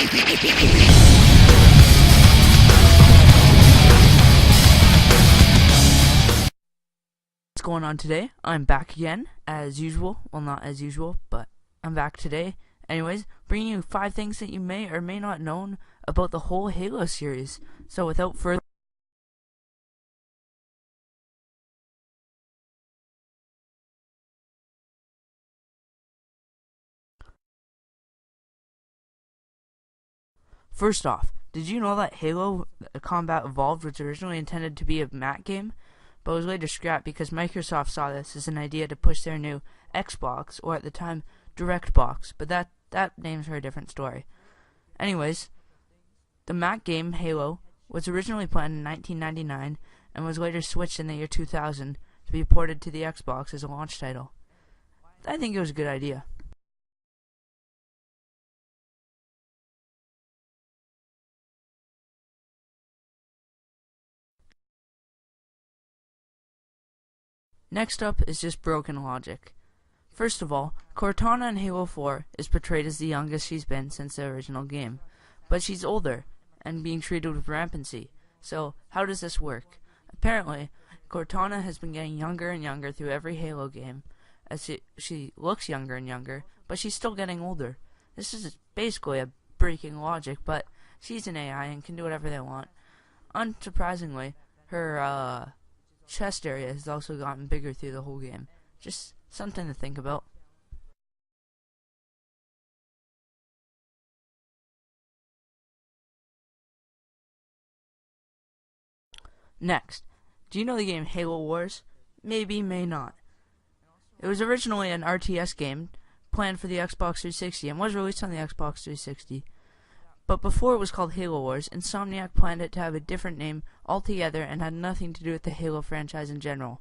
What's going on today? I'm back again, as usual. Well, not as usual, but I'm back today. Anyways, bringing you 5 things that you may or may not know about the whole Halo series. So without further... First off, did you know that Halo Combat Evolved was originally intended to be a Mac game, but was later scrapped because Microsoft saw this as an idea to push their new Xbox, or at the time, DirectBox, but that name's for a different story. Anyways, the Mac game Halo was originally planned in 1999 and was later switched in the year 2000 to be ported to the Xbox as a launch title. I think it was a good idea. Next up is just broken logic. First of all, Cortana in Halo 4 is portrayed as the youngest she's been since the original game, but she's older and being treated with rampancy. So, how does this work? Apparently, Cortana has been getting younger and younger through every Halo game, as she looks younger and younger, but she's still getting older. This is basically a breaking logic, but she's an AI and can do whatever they want. Unsurprisingly, her chest area has also gotten bigger through the whole game. Just something to think about. Next, do you know the game Halo Wars? Maybe, may not. It was originally an RTS game planned for the Xbox 360 and was released on the Xbox 360. But before it was called Halo Wars, Insomniac planned it to have a different name altogether and had nothing to do with the Halo franchise in general.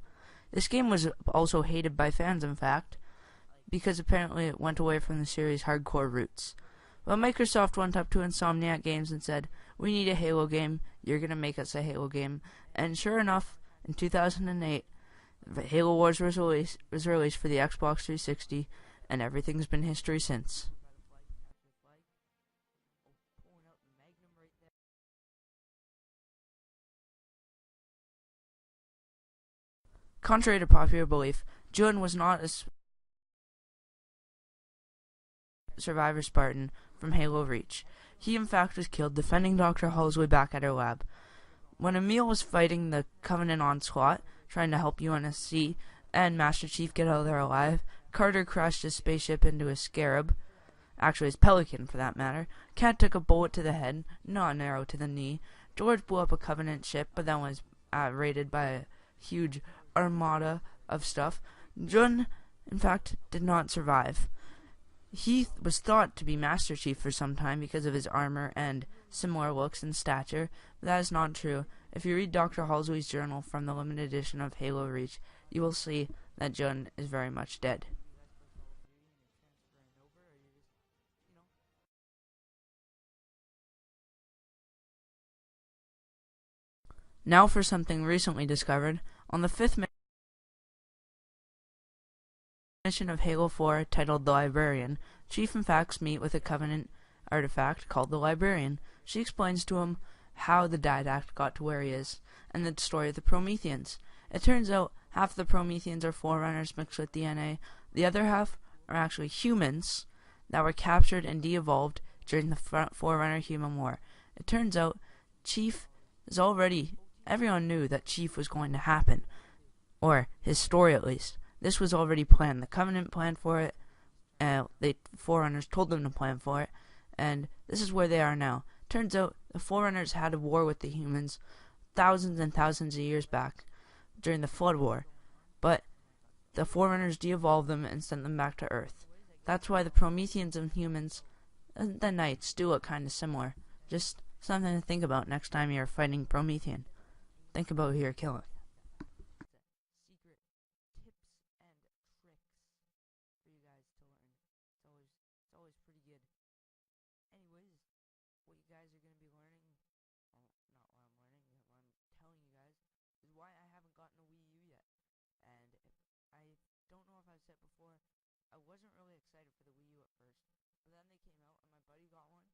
This game was also hated by fans, in fact, because apparently it went away from the series' hardcore roots. Well, Microsoft went up to Insomniac Games and said, "We need a Halo game, you're gonna make us a Halo game." And sure enough, in 2008, Halo Wars was released for the Xbox 360, and everything's been history since. Contrary to popular belief, Jun was not a survivor Spartan from Halo Reach. He in fact was killed defending Dr. Halsey back at her lab. When Emil was fighting the Covenant onslaught, trying to help UNSC and Master Chief get out of there alive, Carter crashed his spaceship into a Scarab, actually his Pelican for that matter. Cat took a bullet to the head, not an arrow to the knee. George blew up a Covenant ship, but then was raided by a huge armada of stuff. Jun, in fact, did not survive. He was thought to be Master Chief for some time because of his armor and similar looks and stature, but that is not true. If you read Dr. Halsey's journal from the limited edition of Halo Reach, you will see that Jun is very much dead. Now for something recently discovered. On the 5th mission of Halo 4, titled The Librarian, Chief and Fax meet with a Covenant artifact called the Librarian. She explains to him how the Didact got to where he is, and the story of the Prometheans. It turns out half the Prometheans are Forerunners mixed with DNA. The other half are actually humans that were captured and de-evolved during the Forerunner Human War. It turns out Chief is already... Everyone knew that Chief was going to happen, or his story at least. This was already planned. The Covenant planned for it, the Forerunners told them to plan for it, and this is where they are now. Turns out the Forerunners had a war with the humans thousands and thousands of years back during the Flood War, but the Forerunners de-evolved them and sent them back to Earth. That's why the Prometheans and humans and the Knights do look kind of similar. Just something to think about next time you're fighting Promethean. Think about who you're killing. Secret tips and tricks for you guys to learn. It's always pretty good. Anyways, what you guys are going to be learning, well, not what I'm learning, what I'm telling you guys, is why I haven't gotten a Wii U yet. And I don't know if I've said before, I wasn't really excited for the Wii U at first, but then they came out and my buddy got one,